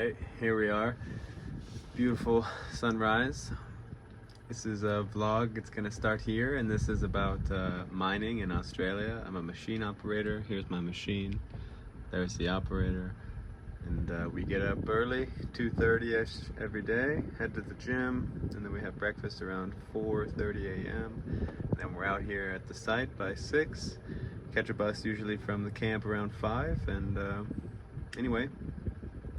Hey, here we are. Beautiful sunrise. This is a vlog. It's gonna start here, and this is about mining in Australia. I'm a machine operator. Here's my machine. There's the operator. And we get up early, 2:30ish every day, head to the gym, and then we have breakfast around 4:30 a.m. And then we're out here at the site by 6. Catch a bus usually from the camp around 5. And anyway,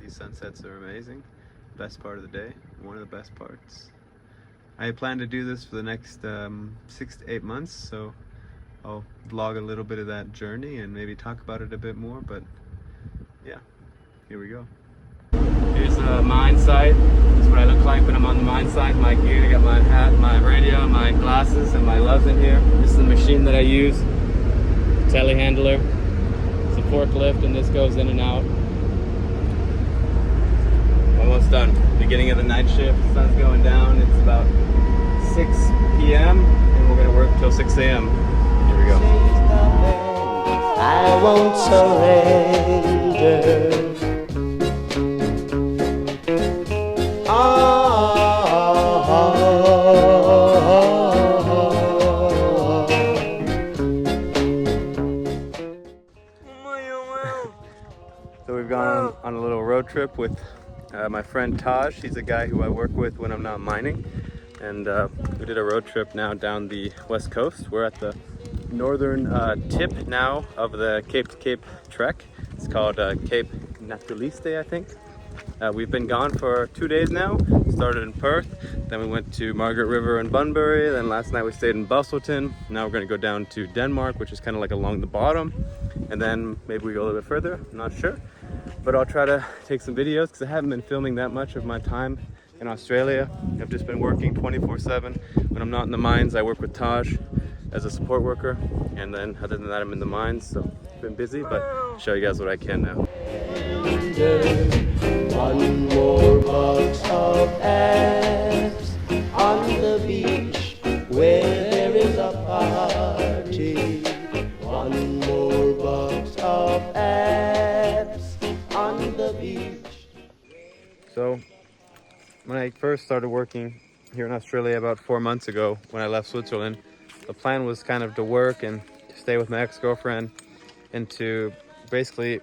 these sunsets are amazing. Best part of the day, one of the best parts. I plan to do this for the next 6 to 8 months, so I'll vlog a little bit of that journey and maybe talk about it a bit more, but yeah, here we go. Here's a mine site. This is what I look like when I'm on the mine site. My gear, I got my hat, my radio, my glasses, and my gloves in here. This is the machine that I use, telehandler. It's a forklift, and this goes in and out. Almost done. Beginning of the night shift, the sun's going down. It's about 6 p.m. and we're gonna work till 6 a.m. Here we go. I won't surrender. So we've gone on a little road trip with my friend Taj. He's a guy who I work with when I'm not mining, and we did a road trip now down the west coast. We're at the northern tip now of the Cape to Cape trek. It's called Cape Naturaliste, I think. We've been gone for 2 days now. Started in Perth, then we went to Margaret River and Bunbury, then last night we stayed in Busselton. Now we're going to go down to Denmark, which is kind of like along the bottom, and then maybe we go a little bit further, I'm not sure. But I'll try to take some videos because I haven't been filming that much of my time in Australia. I've just been working 24/7. When I'm not in the mines, I work with Taj as a support worker, and then other than that, I'm in the mines. So I've been busy, but I'll show you guys what I can now. One more box of apps on the beach where there is a party. One more box of apps on the beach. So when I first started working here in Australia about 4 months ago, when I left Switzerland, the plan was kind of to work and to stay with my ex-girlfriend and to basically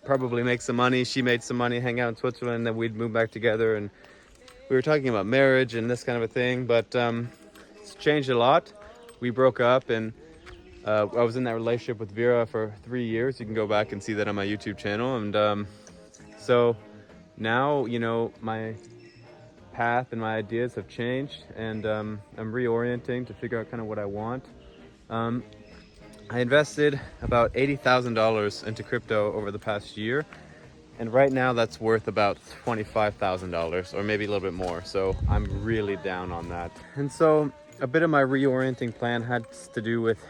probably make some money. She made some money, hang out in Switzerland, and then we'd move back together. And we were talking about marriage and this kind of a thing, but it's changed a lot. We broke up, and I was in that relationship with Vera for 3 years. You can go back and see that on my YouTube channel. And so now, you know, my path and my ideas have changed, and I'm reorienting to figure out kind of what I want. I invested about $80,000 into crypto over the past year, and right now that's worth about $25,000 or maybe a little bit more. So I'm really down on that. And so a bit of my reorienting plan had to do with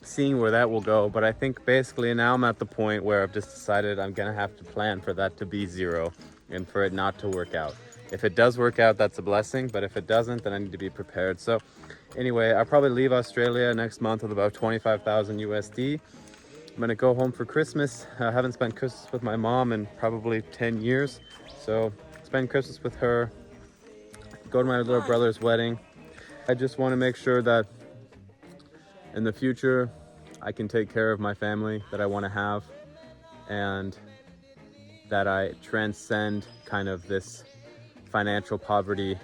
seeing where that will go, but I think basically now I'm at the point where I've just decided I'm gonna have to plan for that to be zero and for it not to work out. If it does work out, that's a blessing, but if it doesn't, then I need to be prepared. So anyway, I'll probably leave Australia next month with about 25,000 USD. I'm gonna go home for Christmas. I haven't spent Christmas with my mom in probably 10 years. So spend Christmas with her, go to my little brother's wedding. I just wanna make sure that in the future, I can take care of my family that I wanna have, and that I transcend kind of this financial poverty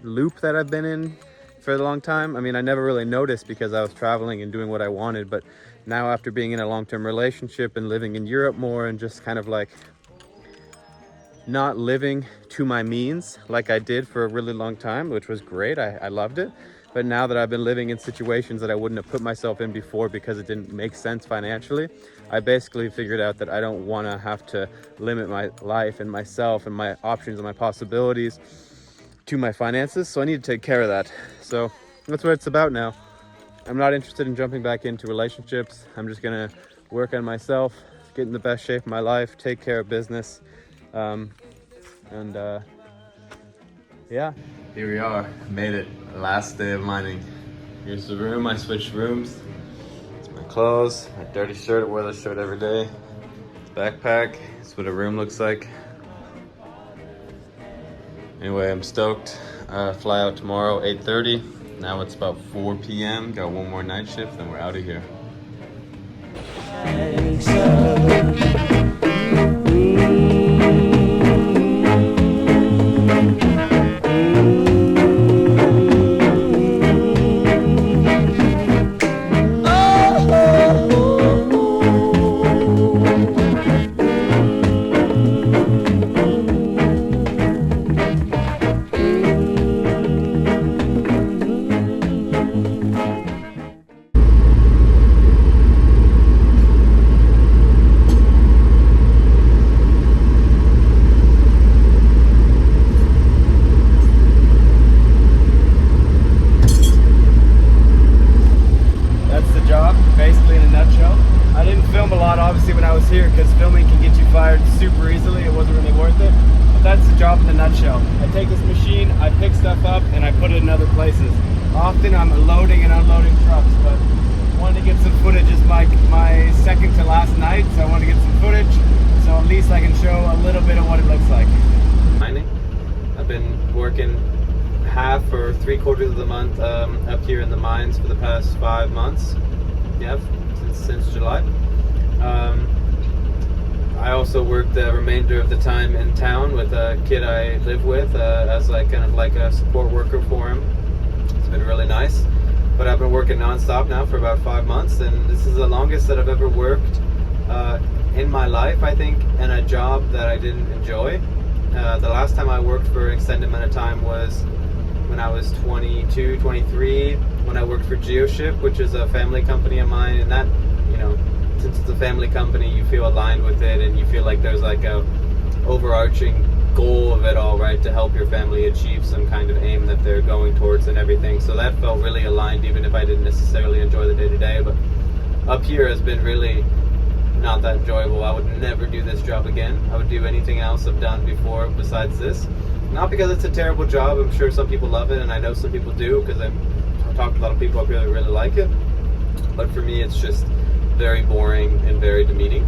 loop that I've been in for a long time. I mean, I never really noticed because I was traveling and doing what I wanted, but now after being in a long-term relationship and living in Europe more and just kind of like not living to my means like I did for a really long time, which was great, I loved it. But now that I've been living in situations that I wouldn't have put myself in before because it didn't make sense financially, I basically figured out that I don't want to have to limit my life and myself and my options and my possibilities to my finances. So I need to take care of that. So that's what it's about now. I'm not interested in jumping back into relationships. I'm just gonna work on myself, get in the best shape of my life, take care of business, yeah. Here we are, made it, last day of mining. Here's the room, I switched rooms. It's my clothes, my dirty shirt, I wear this shirt every day. backpack. That's what a room looks like. Anyway, I'm stoked. Fly out tomorrow, 8:30. Now it's about 4 p.m. Got one more night shift, then we're out of here. Basically, in a nutshell. I didn't film a lot obviously when I was here because filming can get you fired super easily. It wasn't really worth it, but that's the job in a nutshell. I take this machine, I pick stuff up, and I put it in other places. Often I'm loading and unloading trucks, but I wanted to get some footage. It's my second to last night, so I want to get some footage so at least I can show a little bit of what it looks like. Mining. I've been working half or 3/4 of the month up here in the mines for the past 5 months. Yeah, since July. I also worked the remainder of the time in town with a kid I live with as like kind of like a support worker for him. It's been really nice. But I've been working non-stop now for about 5 months, and this is the longest that I've ever worked in my life, I think, in a job that I didn't enjoy. The last time I worked for an extended amount of time was when I was 22, 23, when I worked for GeoShip, which is a family company of mine. And that, you know, since it's a family company, you feel aligned with it, and you feel like there's like a overarching goal of it all, right, to help your family achieve some kind of aim that they're going towards and everything. So that felt really aligned, even if I didn't necessarily enjoy the day-to-day. But up here has been really not that enjoyable. I would never do this job again. I would do anything else I've done before besides this. Not because it's a terrible job. I'm sure some people love it, and I know some people do, because I've talked to a lot of people up here that really like it. But for me, it's just very boring and very demeaning.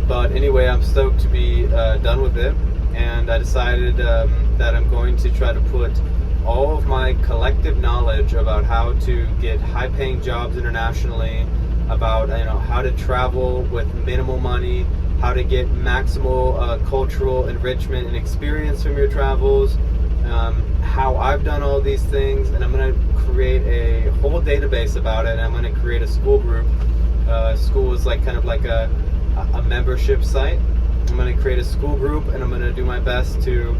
But anyway, I'm stoked to be done with it, and I decided that I'm going to try to put all of my collective knowledge about how to get high-paying jobs internationally, about how to travel with minimal money, how to get maximal cultural enrichment and experience from your travels, how I've done all these things, and I'm going to create a whole database about it, and I'm going to create a school group. School is like kind of like a membership site. I'm going to create a school group, and I'm going to do my best to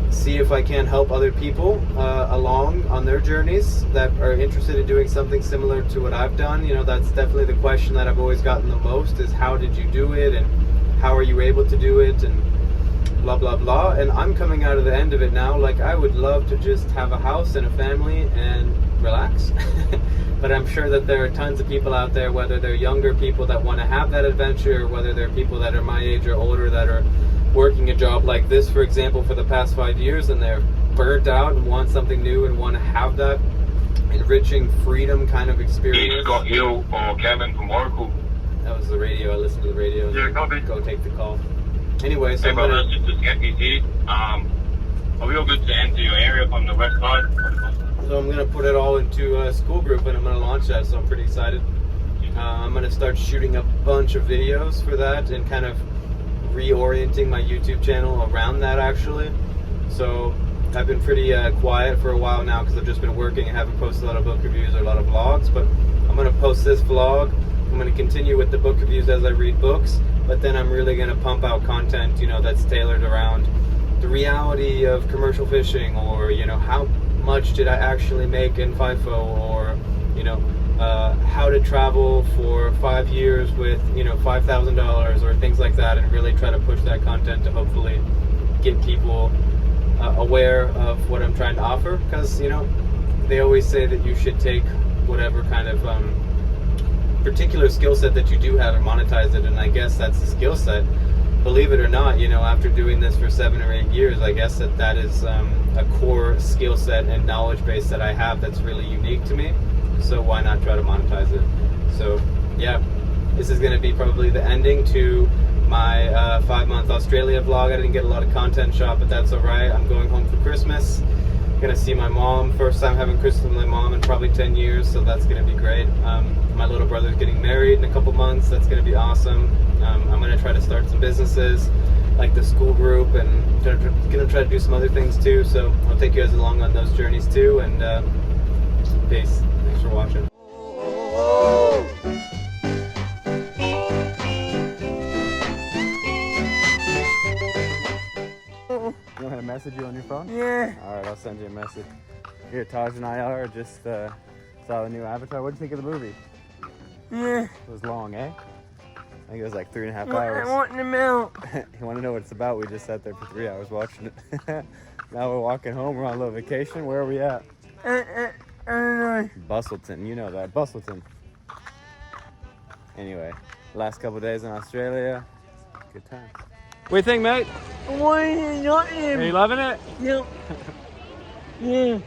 see if I can help other people along on their journeys that are interested in doing something similar to what I've done. You know, that's definitely the question that I've always gotten the most, is how did you do it, and how are you able to do it, and blah blah blah. And I'm coming out of the end of it now. Like, I would love to just have a house and a family and relax. But I'm sure that there are tons of people out there, whether they're younger people that want to have that adventure, or whether they're people that are my age or older that are working a job like this, for example, for the past 5 years, and they're burnt out and want something new and want to have that enriching freedom kind of experience. It's got Hill or Kevin from Oracle. That was the radio. I listened to the radio. Yeah, copy. Go take the call. Anyway, so hey, brother, just to get me here. Are we all good to enter your area from the west side? So I'm going to put it all into a school group, and I'm going to launch that, so I'm pretty excited. I'm going to start shooting a bunch of videos for that, and kind of reorienting my YouTube channel around that, actually. So I've been pretty quiet for a while now, because I've just been working and haven't posted a lot of book reviews or a lot of vlogs. But I'm going to post this vlog. I'm going to continue with the book reviews as I read books, but then I'm really going to pump out content, that's tailored around the reality of commercial fishing, or how much did I actually make in FIFO, or how to travel for 5 years with $5,000 or things like that, and really try to push that content to hopefully get people aware of what I'm trying to offer. Because they always say that you should take whatever kind of particular skill set that you do have and monetize it, and I guess that's the skill set. Believe it or not, after doing this for 7 or 8 years, I guess that is a core skill set and knowledge base that I have that's really unique to me. So why not try to monetize it? So yeah, this is going to be probably the ending to my 5-month Australia vlog. I didn't get a lot of content shot, but that's alright. I'm going home for Christmas. Gonna see my mom. First time having Christmas with my mom in probably 10 years, so that's gonna be great. My little brother's getting married in a couple months. That's gonna be awesome. I'm gonna try to start some businesses like the school group, and gonna try to do some other things too. So I'll take you guys along on those journeys too, and peace. Thanks for watching. You want me to message you on your phone? Yeah. Alright, I'll send you a message. Here, Taj and I just saw the new Avatar. What did you think of the movie? Yeah. It was long, eh? I think it was like 3.5 hours. I want the milk. You want to know what it's about? We just sat there for 3 hours watching it. Now we're walking home. We're on a little vacation. Where are we at? I don't know. Bustleton. You know that. Bustleton. Anyway, last couple days in Australia. Good time. What do you think, mate? Why are you not Are you loving it? Yep. Yeah.